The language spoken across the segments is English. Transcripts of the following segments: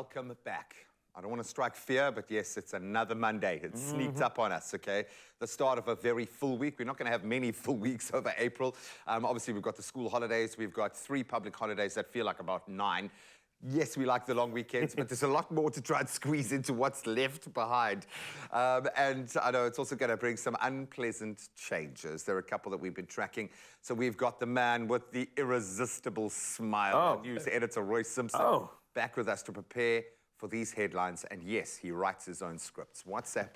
welcome back. I don't want to strike fear, but yes, it's another Monday. It sneaked up on us, okay? The start of a very full week. We're not going to have many full weeks over April. Obviously, we've got the school holidays. We've got 3 public holidays that feel like about 9. Yes, we like the long weekends, but there's a lot more to try and squeeze into what's left behind. And I know it's also going to bring some unpleasant changes. There are a couple that we've been tracking. So we've got the man with the irresistible smile, news editor Roy Simpson, back with us to prepare for these headlines. And yes, he writes his own scripts. WhatsApp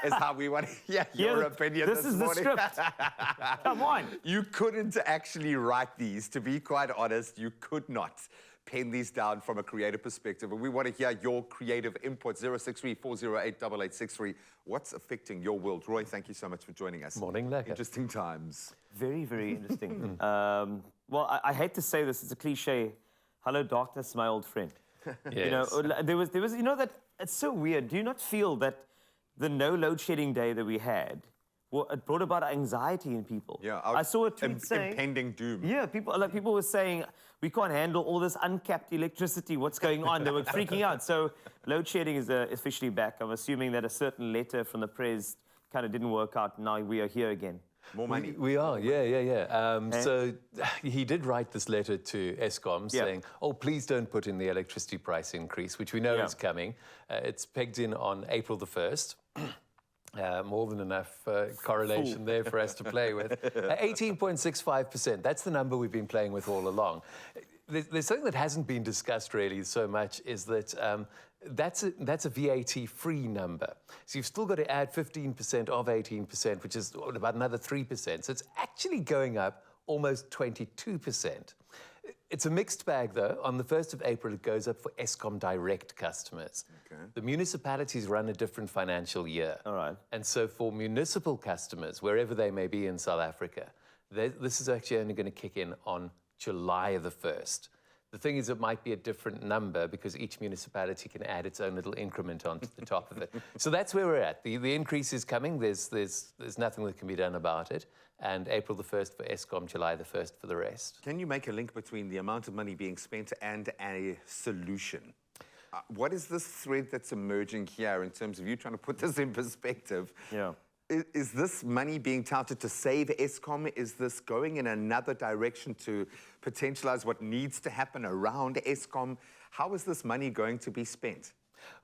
is how we want to hear your opinion this morning. This is the script. Come on. You couldn't actually write these, to be quite honest. You could not pen these down from a creative perspective. And we want to hear your creative input. 063-408-8863. What's affecting your world? Roy, thank you so much for joining us. Morning, Lekker. Interesting times. Very, very interesting. Well, I hate to say this, it's a cliche. Hello, darkness, my old friend. Yes. You know, there was, you know, that it's so weird. Do you not feel that the no load shedding day that we had, well, it brought about anxiety in people? Yeah, I saw a tweet saying impending doom. Yeah, people were saying we can't handle all this uncapped electricity. What's going on? They were freaking out. So load shedding is officially back. I'm assuming that a certain letter from the press kind of didn't work out. Now we are here again. More money. We are, yeah. So he did write this letter to Eskom saying, oh, please don't put in the electricity price increase, which we know is coming. It's pegged in on April the 1st. More than enough correlation there for us to play with. 18.65%, that's the number we've been playing with all along. There's something that hasn't been discussed really so much is that that's a VAT-free number. So you've still got to add 15% of 18%, which is about another 3%. So it's actually going up almost 22%. It's a mixed bag, though. On the 1st of April, it goes up for Eskom direct customers. Okay. The municipalities run a different financial year. All right. And so for municipal customers, wherever they may be in South Africa, this is actually only going to kick in on July the 1st. The thing is, it might be a different number because each municipality can add its own little increment onto the top of it. So that's where we're at. The increase is coming. There's nothing that can be done about it. And April the 1st for Eskom, July the 1st for the rest. Can you make a link between the amount of money being spent and a solution? What is this thread that's emerging here in terms of you trying to put this in perspective? Yeah. Is this money being touted to save Eskom? Is this going in another direction to potentialize what needs to happen around Eskom? How is this money going to be spent?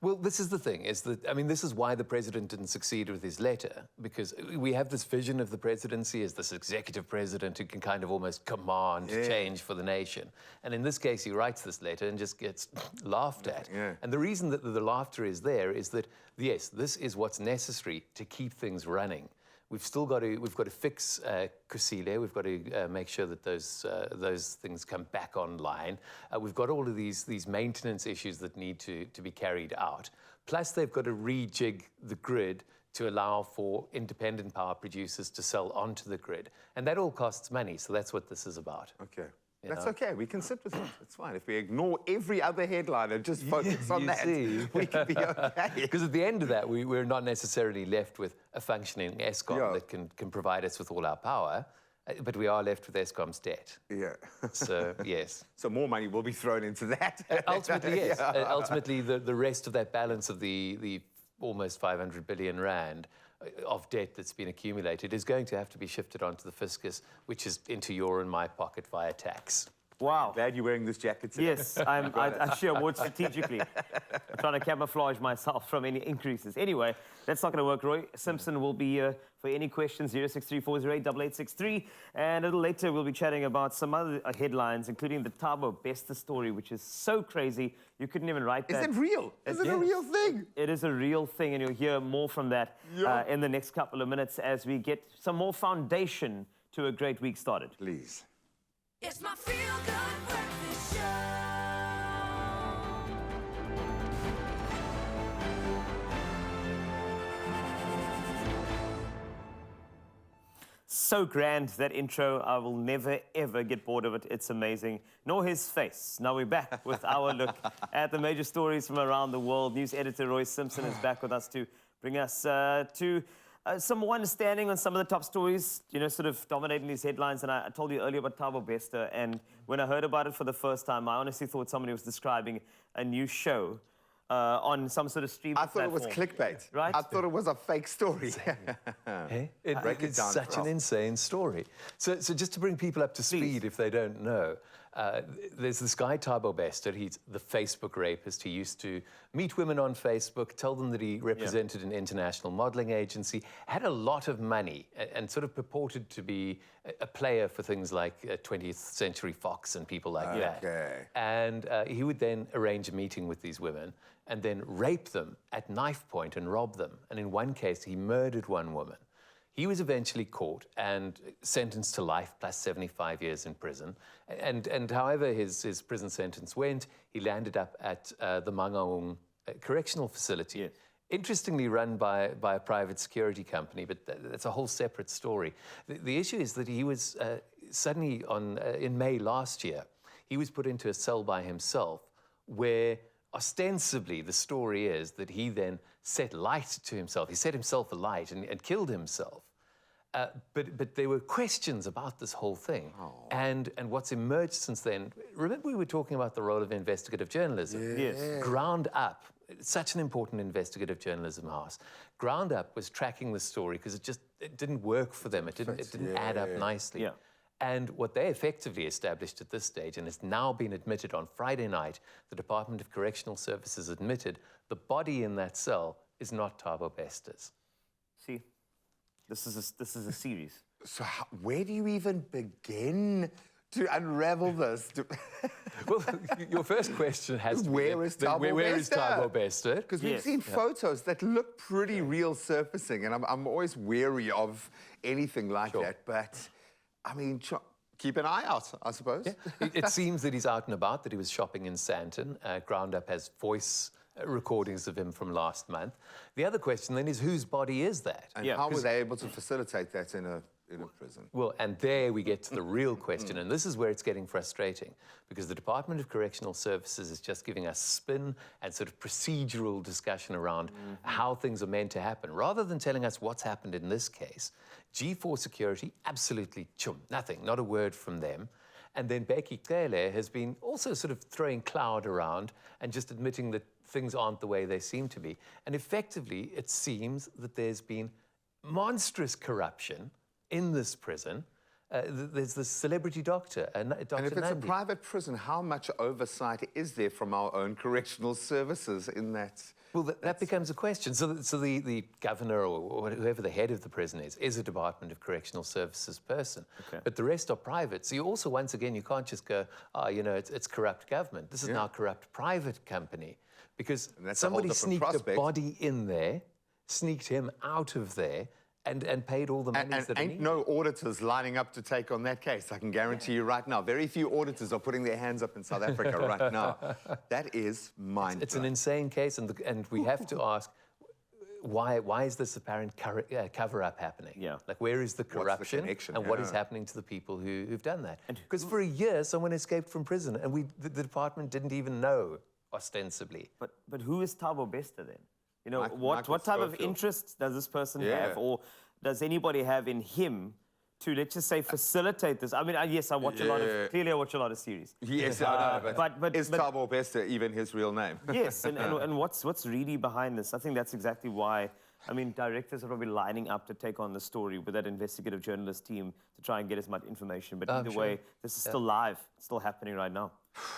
Well, this is the thing, is that, I mean, this is why the president didn't succeed with his letter, because we have this vision of the presidency as this executive president who can kind of almost command change for the nation. And in this case, he writes this letter and just gets laughed at. And the reason that the laughter is there is that, yes, this is what's necessary to keep things running. We've got to fix Kusile. We've got to make sure that those things come back online. We've got all of these maintenance issues that need to be carried out. Plus, they've got to rejig the grid to allow for independent power producers to sell onto the grid. And that all costs money, so that's what this is about. Okay. That's okay. We can sit with it. It's fine. If we ignore every other headline and just focus on that, we can be okay. Because at the end of that, we're not necessarily left with a functioning Eskom that can provide us with all our power, but we are left with Eskom's debt. Yeah. So, yes. So more money will be thrown into that. Ultimately, yes. Ultimately, the rest of that balance of the almost 500 billion rand of debt that's been accumulated is going to have to be shifted onto the fiscus, which is into your and my pocket via tax. Wow. Glad you're wearing this jacket today. Yes, I share more strategically. I'm trying to camouflage myself from any increases. Anyway, that's not going to work. Roy Simpson will be here for any questions, 063-408-8863. And a little later, we'll be chatting about some other headlines, including the Thabo Bester story, which is so crazy, you couldn't even write that. Is it real? Is it a real thing? It is a real thing, and you'll hear more from that in the next couple of minutes as we get some more foundation to a great week started. Please. It's my feel-good breakfast show. So grand, that intro. I will never, ever get bored of it. It's amazing. Nor his face. Now we're back with our look at the major stories from around the world. News editor Roy Simpson is back with us to bring us to some more understanding on some of the top stories, sort of dominating these headlines. And I told you earlier about Thabo Bester, and when I heard about it for the first time, I honestly thought somebody was describing a new show on some sort of streaming I thought it was platform. clickbait. Right? I thought it was a fake story. Hey? Break it It's down such for an us. insane story. So just to bring people up to speed, if they don't know, there's this guy, Thabo Bester. He's the Facebook rapist. He used to meet women on Facebook, tell them that he represented an international modeling agency, had a lot of money, and sort of purported to be a player for things like 20th Century Fox and people like that. Okay. And he would then arrange a meeting with these women and then rape them at knife point and rob them. And in one case, he murdered one woman. He was eventually caught and sentenced to life plus 75 years in prison. And however his prison sentence went, he landed up at the Mangaung Correctional Facility. Yes. Interestingly run by a private security company, but that's a whole separate story. The issue is that he was suddenly in May last year, he was put into a cell by himself where ostensibly the story is that he then set light to himself. He set himself alight and killed himself. But there were questions about this whole thing. And what's emerged since then, remember we were talking about the role of investigative journalism? Yes. Ground Up, such an important investigative journalism house. Ground Up was tracking the story because it didn't work for them. It didn't add up nicely. Yeah. And what they effectively established at this stage, and it's now been admitted on Friday night, the Department of Correctional Services admitted the body in that cell is not Thabo Bester's. See, this is a series. So where do you even begin to unravel this? Well, your first question has to be, Where is Thabo where is Bester? Thabo Bester? Because we've Yes. seen photos that look pretty real surfacing, and I'm always wary of anything like that. But, I mean, keep an eye out, I suppose. It seems that he's out and about, that he was shopping in Sandton. Ground Up has voice recordings of him from last month. The other question then is, whose body is that? And how were they able to facilitate that in a prison? Well, and there we get to the real question, and this is where it's getting frustrating, because the Department of Correctional Services is just giving us spin and sort of procedural discussion around how things are meant to happen, rather than telling us what's happened in this case. G4 Security, absolutely nothing, not a word from them. And then Becky Cele has been also sort of throwing cloud around and just admitting that things aren't the way they seem to be. And effectively, it seems that there's been monstrous corruption in this prison. There's this celebrity doctor, Dr. And if it's Nandi. a private prison, how much oversight is there from our own correctional services in that? Well, that becomes a question. So the governor or whoever the head of the prison is a Department of Correctional Services person. Okay. But the rest are private. So you also, once again, you can't just go, it's corrupt government. This is now corrupt private company. Because that's a whole somebody different sneaked prospect. a body in there, sneaked him out of there, and paid all the monies And that are ain't needed. no auditors lining up to take on that case. I can guarantee you right now. Very few auditors are putting their hands up in South Africa right now. That is mind-blowing. It's an insane case, and we have to ask, why is this apparent cover-up happening? Yeah. Like, where is the corruption? connection? And what is Yeah. happening to the people who've done that? Because for a year, someone escaped from prison, and the department didn't even know, ostensibly. But who is Thabo Bester then? Michael What type of Schofield. interest does this person Yeah. have, or does anybody have in him to, let's just say, facilitate this? I mean, yes, I watch clearly I watch a lot of series. Yes, I know, but is Thabo Bester even his real name? Yes, and what's really behind this? I think that's exactly why. I mean, directors are probably lining up to take on the story with that investigative journalist team to try and get as much information. But either way, this is still live, it's still happening right now.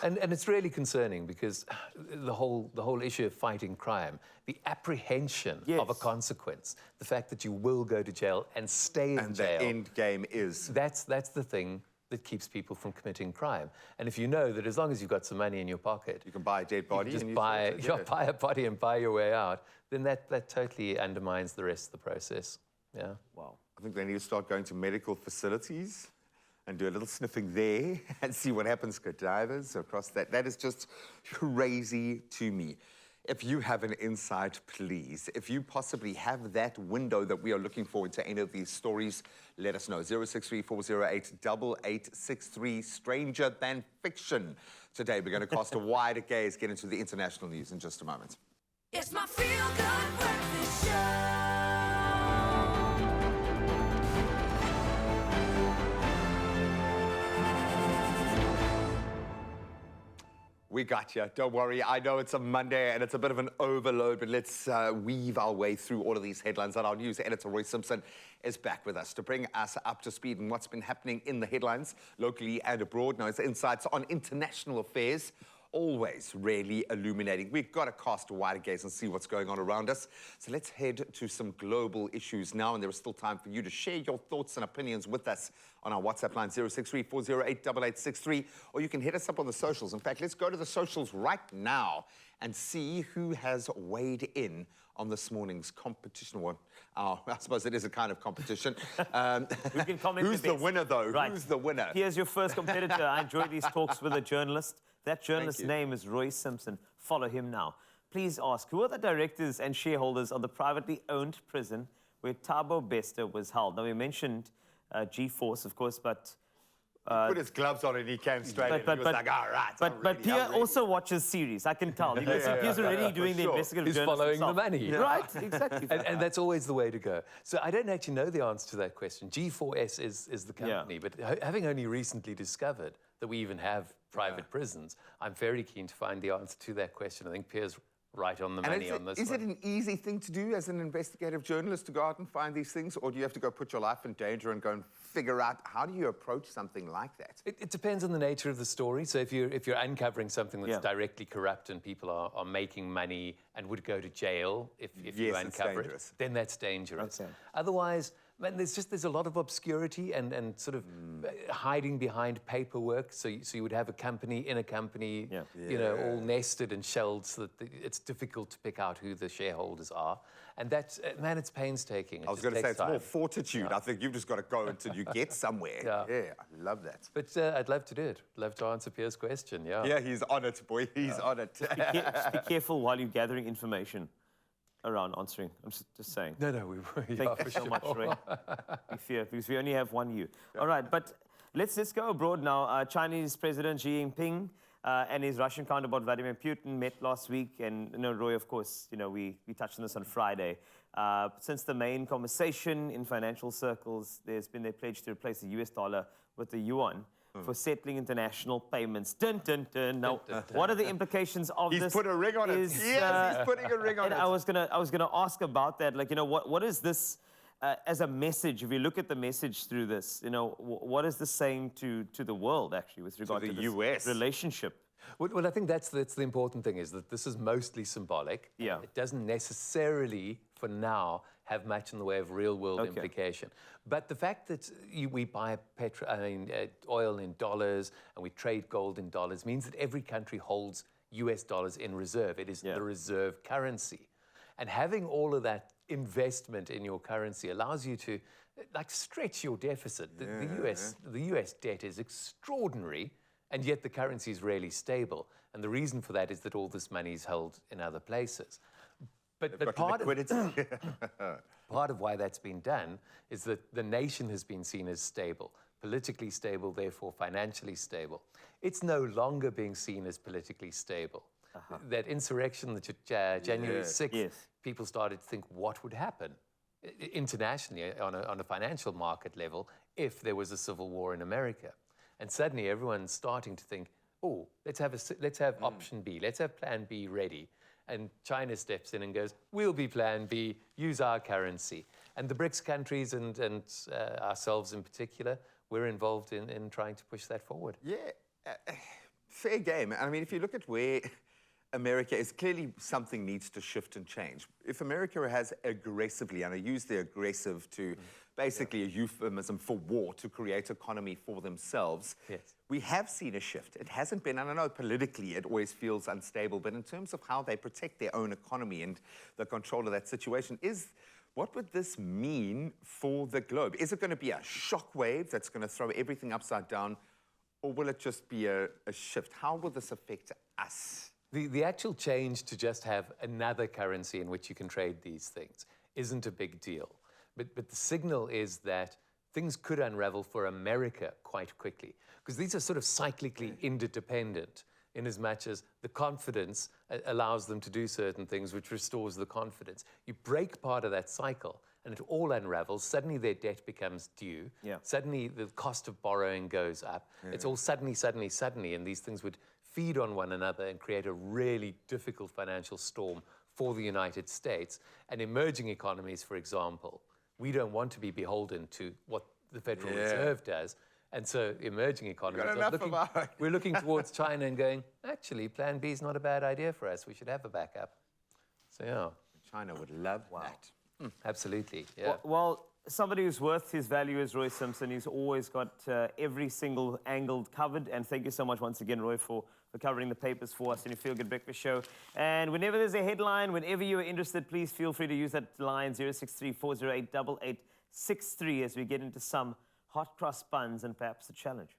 And it's really concerning because the whole issue of fighting crime, the apprehension of a consequence, the fact that you will go to jail and stay in And jail. the end game is... That's the thing that keeps people from committing crime. And if you know that as long as you've got some money in your pocket, You can buy a dead body. just and buy buy a body and buy your way out, then that totally undermines the rest of the process. Yeah. Wow. I think they need to start going to medical facilities and do a little sniffing there and see what happens to divers across that. That is just crazy to me. If you have an insight, please. If you possibly have that window that we are looking for into any of these stories, let us know. 063-408-8863. Stranger Than Fiction. Today, we're going to cast a wider gaze, get into the international news in just a moment. It's my feel-good breakfast show. We got you. Don't worry. I know it's a Monday and it's a bit of an overload, but let's weave our way through all of these headlines. And our news editor, Roy Simpson, is back with us to bring us up to speed on what's been happening in the headlines, locally and abroad. Now, his insights on international affairs, always really illuminating. We've got to cast a wider gaze and see what's going on around us. So let's head to some global issues now, and there is still time for you to share your thoughts and opinions with us on our WhatsApp line 063-408-8863, or you can hit us up on the socials. In fact, let's go to the socials right now and see who has weighed in on this morning's competition. Well, I suppose it is a kind of competition. We can comment. Who's the winner, though? Right. Who's the winner? Here's your first competitor. I enjoy these talks with a journalist. That journalist's name is Roy Simpson. Follow him now. Please ask, who are the directors and shareholders of the privately owned prison where Thabo Bester was held? Now, we mentioned G-Force, of course, but... He put his gloves on and he came straight in. He was like, all right. But Pierre also watches series, I can tell. Pierre's already doing the investigative He's journalism following himself. the money. Right, exactly. And that's always the way to go. So I don't actually know the answer to that question. G4S is the company, but having only recently discovered that we even have private prisons, I'm very keen to find the answer to that question. I think Pierre's right on the money on this Is one. it an easy thing to do as an investigative journalist to go out and find these things, or do you have to go put your life in danger and go and figure out how do you approach something like that? It depends on the nature of the story. So if you're uncovering something that's directly corrupt and people are making money and would go to jail if you uncover it, then that's dangerous. Okay. Otherwise, man, there's a lot of obscurity and sort of hiding behind paperwork. So you would have a company in a company, you know, all nested and shelled, so that it's difficult to pick out who the shareholders are. And that's, man, it's painstaking. I was going to say, it's more fortitude. I think you've just got to go until you get somewhere. Yeah, I love that. But I'd love to do it. Love to answer Pierre's question, Yeah, he's on it, boy. He's on it. Just be careful while you're gathering information around answering. I'm just saying. No, we Thank you so much, Ray. We fear, because we only have one you. All right, but let's go abroad now. Chinese President Xi Jinping and his Russian counterpart Vladimir Putin met last week, and Roy, of course, we touched on this on Friday. Since the main conversation in financial circles, there's been their pledge to replace the US dollar with the yuan for settling international payments. Dun, dun, dun. Now, what are the implications of this? He's put a ring on it. Yes, he's putting a ring on and it. I was gonna ask about that. Like, what is this as a message? If you look at the message through this, what is this saying to the world actually with regard to the this US relationship? Well, I think that's the important thing, is that this is mostly symbolic. Yeah. It doesn't necessarily, for now, have much in the way of real-world implication. But the fact that we buy oil in dollars and we trade gold in dollars means that every country holds US dollars in reserve. It is the reserve currency. And having all of that investment in your currency allows you to stretch your deficit. The US debt is extraordinary, and yet the currency is really stable. And the reason for that is that all this money is held in other places. But part of why that's been done is that the nation has been seen as stable, politically stable, therefore financially stable. It's no longer being seen as politically stable. That insurrection, the January 6th, people started to think, what would happen internationally on a financial market level if there was a civil war in America? And suddenly everyone's starting to think, oh, let's have option B, let's have plan B ready. And China steps in and goes, we'll be plan B, use our currency. And the BRICS countries and ourselves in particular, we're involved in trying to push that forward. Yeah, fair game. I mean, if you look at where America is, clearly something needs to shift and change. If America has aggressively, and I use the aggressive to basically a euphemism for war, to create economy for themselves, we have seen a shift. It hasn't been, and I know politically it always feels unstable, but in terms of how they protect their own economy and the control of that situation, what would this mean for the globe? Is it going to be a shockwave that's going to throw everything upside down, or will it just be a shift? How will this affect us? The actual change to just have another currency in which you can trade these things isn't a big deal. But the signal is that things could unravel for America quite quickly, because these are sort of cyclically interdependent, in as much as the confidence allows them to do certain things, which restores the confidence. You break part of that cycle, and it all unravels. Suddenly their debt becomes due. Suddenly the cost of borrowing goes up. It's all suddenly, and these things would feed on one another and create a really difficult financial storm for the United States. And emerging economies, for example, we don't want to be beholden to what the Federal Reserve does. And so emerging economies we're looking towards China and going, actually, Plan B is not a bad idea for us. We should have a backup. So, yeah. China would love that. Absolutely, yeah. Well, somebody who's worth his value is Roy Simpson. He's always got every single angle covered. And thank you so much once again, Roy, for covering the papers for us in your Feel Good Breakfast Show. And whenever there's a headline, whenever you are interested, please feel free to use that line 063-408-8863 as we get into some hot cross buns and perhaps a challenge.